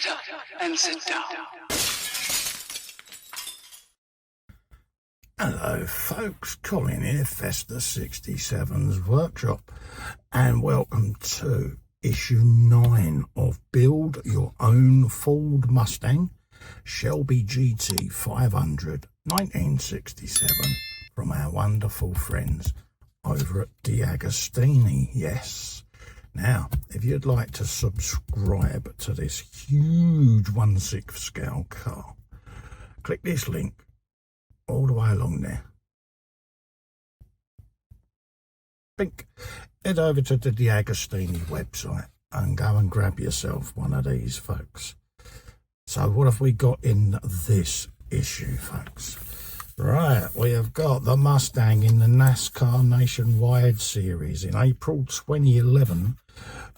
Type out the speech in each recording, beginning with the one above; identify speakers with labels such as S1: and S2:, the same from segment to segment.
S1: Shut up and sit down.
S2: Hello folks, Colin here, Festa 67's workshop, and welcome to issue 9 of Build Your Own Ford Mustang Shelby GT500 1967 from our wonderful friends over at DeAgostini. Yes. Now, if you'd like to subscribe to this huge 1/6 scale car, click this link all the way along there. Bink. Head over to the DeAgostini website and go and grab yourself one of these, folks. So what have we got in this issue, folks? Right, we have got the Mustang in the NASCAR Nationwide Series. In April 2011,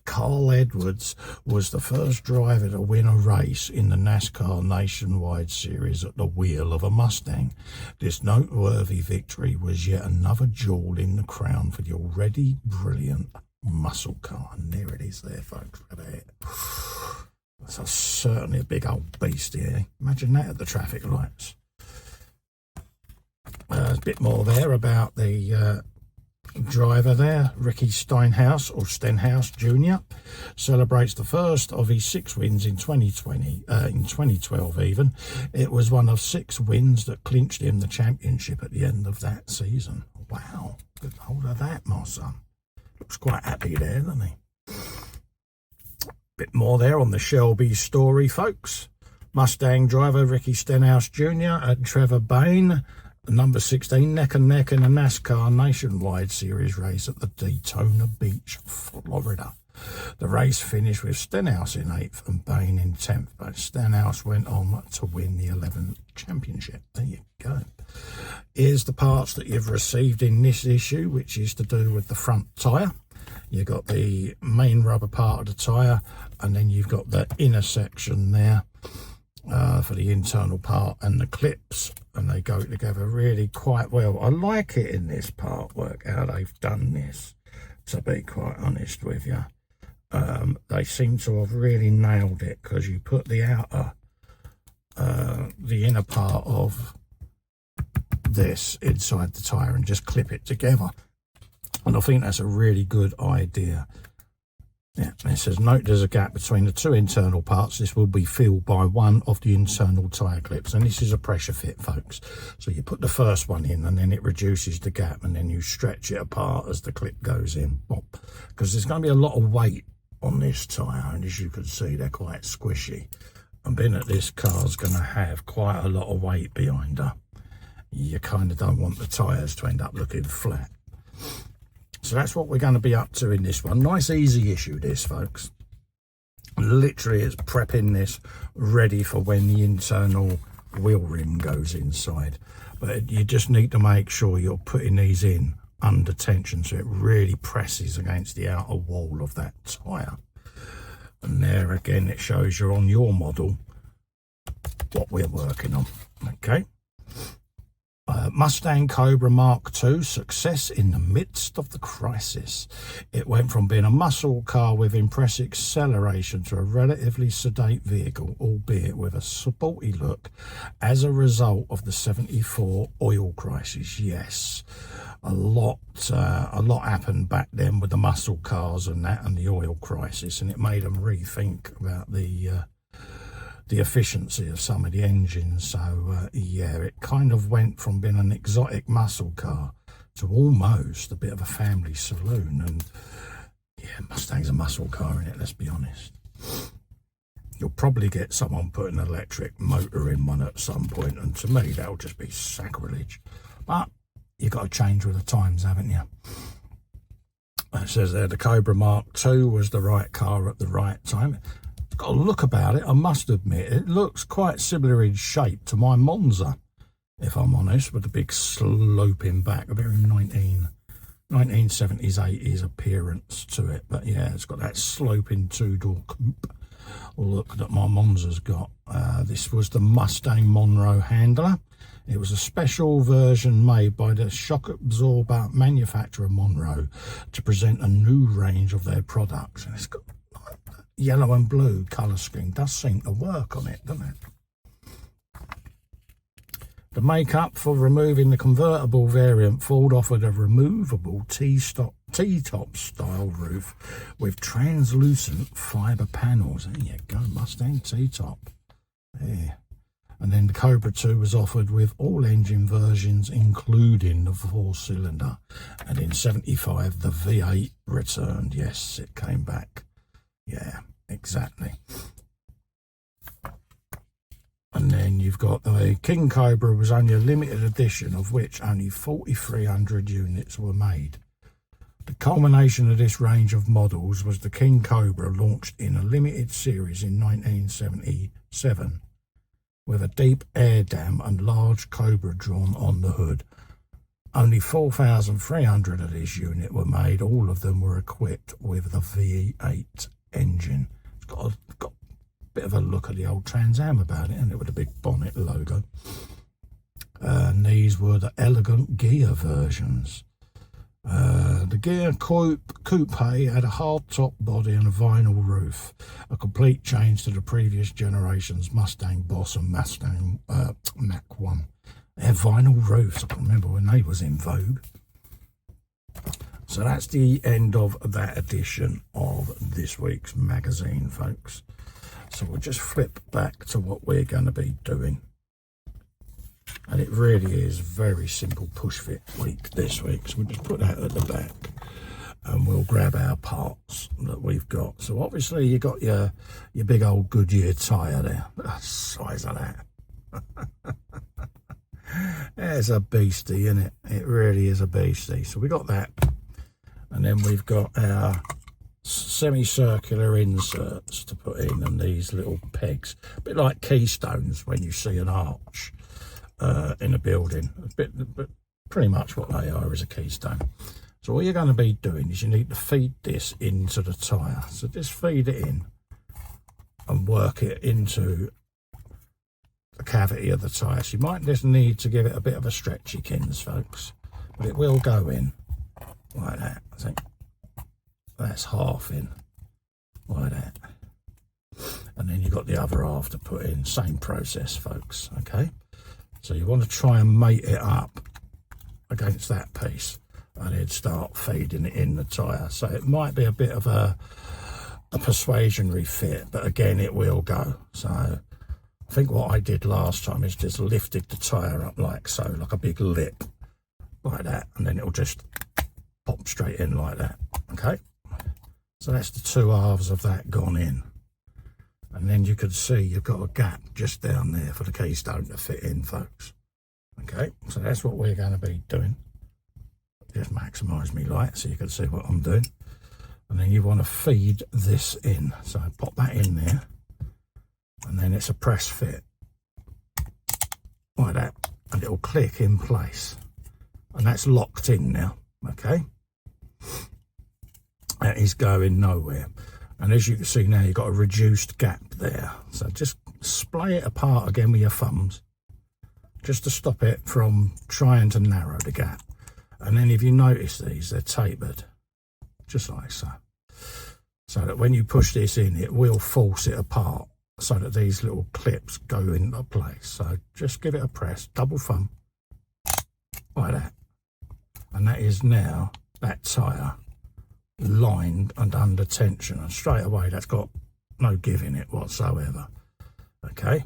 S2: Carl Edwards was the first driver to win a race in the NASCAR Nationwide Series at the wheel of a Mustang. This noteworthy victory was yet another jewel in the crown for the already brilliant muscle car. And there it is there, folks. Look at it. That's certainly a big old beast here. Imagine that at the traffic lights. A bit more there about the driver there. Ricky Stenhouse, or Stenhouse Jr., celebrates the first of his 6 wins in 2012 even. It was one of 6 wins that clinched him the championship at the end of that season. Wow, good hold of that, my son. Looks quite happy there, doesn't he? Bit more there on the Shelby story, folks. Mustang driver Ricky Stenhouse Jr. and Trevor Bayne, number 16, neck and neck in a NASCAR Nationwide Series race at the Daytona Beach, Florida. The race finished with Stenhouse in 8th and Bayne in 10th, but Stenhouse went on to win the 11th championship. There you go. Here's the parts that you've received in this issue, which is to do with the front tyre. You've got the main rubber part of the tyre, and then you've got the inner section there for the internal part and the clips, and they go together really quite well. I like it in this Partwork how they've done this, to be quite honest with you. They seem to have really nailed it, because you put the outer the inner part of this inside the tyre and just clip it together, and I think that's a really good idea. Yeah, it says, note there's a gap between the 2 internal parts. This will be filled by one of the internal tyre clips. And this is a pressure fit, folks. So you put the first one in, and then it reduces the gap, and then you stretch it apart as the clip goes in. Because there's going to be a lot of weight on this tyre, and as you can see, they're quite squishy. And being that this car's going to have quite a lot of weight behind her, you kind of don't want the tyres to end up looking flat. So that's what we're going to be up to in this one. Nice easy issue this, folks. Literally it's prepping this ready for when the internal wheel rim goes inside. But you just need to make sure you're putting these in under tension so it really presses against the outer wall of that tyre. And there again it shows you on your model what we're working on. Okay. Mustang Cobra Mark II, success in the midst of the crisis. It went from being a muscle car with impressive acceleration to a relatively sedate vehicle, albeit with a sporty look, as a result of the '74 oil crisis. Yes, a lot happened back then with the muscle cars and that, and the oil crisis, and it made them rethink about the efficiency of some of the engines. So yeah, it kind of went from being an exotic muscle car to almost a bit of a family saloon. And yeah, Mustang's a muscle car in it, let's be honest. You'll probably get someone putting an electric motor in one at some point, and to me that'll just be sacrilege. But you've got to change with the times, haven't you? It says there the Cobra Mark II was the right car at the right time. Got a look about it, I must admit. It looks quite similar in shape to my Monza, if I'm honest, with a big sloping back, a very 1970s, 80s appearance to it. But yeah, it's got that sloping 2-door coupe look that my Monza's got. This was the Mustang Monroe handler. It was a special version made by the shock absorber manufacturer Monroe to present a new range of their products. And it's got yellow and blue colour scheme does seem to work on it, doesn't it? The makeup for removing the convertible variant, Ford offered a removable T-top style roof with translucent fibre panels. There you go, Mustang T-top. There. And then the Cobra 2 was offered with all engine versions, including the 4-cylinder. And in 75, the V8 returned. Yes, it came back. Yeah, exactly. And then you've got the King Cobra was only a limited edition, of which only 4,300 units were made. The culmination of this range of models was the King Cobra, launched in a limited series in 1977, with a deep air dam and large Cobra drawn on the hood. Only 4,300 of this unit were made. All of them were equipped with the V8 engine. It's got a bit of a look at the old Trans Am about it, and it with a big bonnet logo. And these were the elegant gear versions. The gear coupe had a hard top body and a vinyl roof, a complete change to the previous generation's Mustang Boss and Mustang Mach 1. They had vinyl roofs, I can remember when they was in vogue. So that's the end of that edition of this week's magazine, folks. So we'll just flip back to what we're going to be doing. And it really is very simple push fit week this week. So we'll just put that at the back and we'll grab our parts that we've got. So obviously you got your big old Goodyear tyre there. Look at the size of that. There's a beastie, isn't it? It really is a beastie. So we got that. And then we've got our semicircular inserts to put in, and these little pegs. A bit like keystones when you see an arch in a building. But pretty much what they are is a keystone. So what you're going to be doing is you need to feed this into the tyre. So just feed it in and work it into the cavity of the tyre. So you might just need to give it a bit of a stretchy kins, folks. But it will go in like that. I think that's half in, like that. And then you've got the other half to put in. Same process, folks, okay? So you want to try and mate it up against that piece and then start feeding it in the tyre. So it might be a bit of a persuasionary fit, but again, it will go. So I think what I did last time is just lifted the tyre up like so, like a big lip, like that, and then it'll just pop straight in like that, okay? So that's the two halves of that gone in. And then you can see you've got a gap just down there for the keystone to fit in, folks. Okay, so that's what we're going to be doing. Just maximise me light so you can see what I'm doing. And then you want to feed this in. So pop that in there. And then it's a press fit. Like that. And it'll click in place. And that's locked in now. Okay. That is going nowhere. And as you can see now, you've got a reduced gap there. So just splay it apart again with your thumbs, just to stop it from trying to narrow the gap. And then if you notice these, they're tapered, just like so. So that when you push this in, it will force it apart so that these little clips go into place. So just give it a press, double thumb, like that. And that is now that tyre lined and under tension, and straight away that's got no give in it whatsoever. Okay,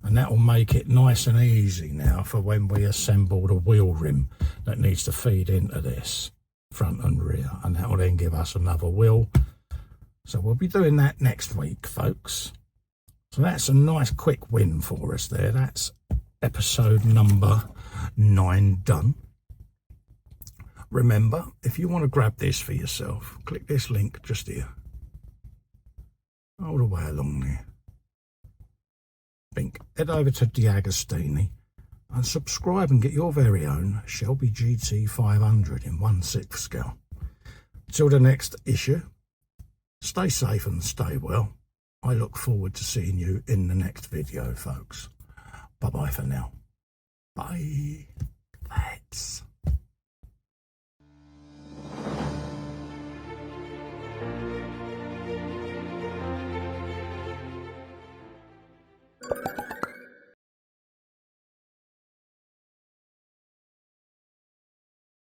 S2: and that will make it nice and easy now for when we assemble the wheel rim that needs to feed into this front and rear, and that will then give us another wheel. So we'll be doing that next week, folks. So that's a nice quick win for us there. That's episode number 9 done. Remember, if you want to grab this for yourself, click this link just here. All the way along there. Bink. Head over to DeAgostini and subscribe and get your very own Shelby GT500 in 1/6 scale. Till the next issue, stay safe and stay well. I look forward to seeing you in the next video, folks. Bye-bye for now. Bye. Thanks.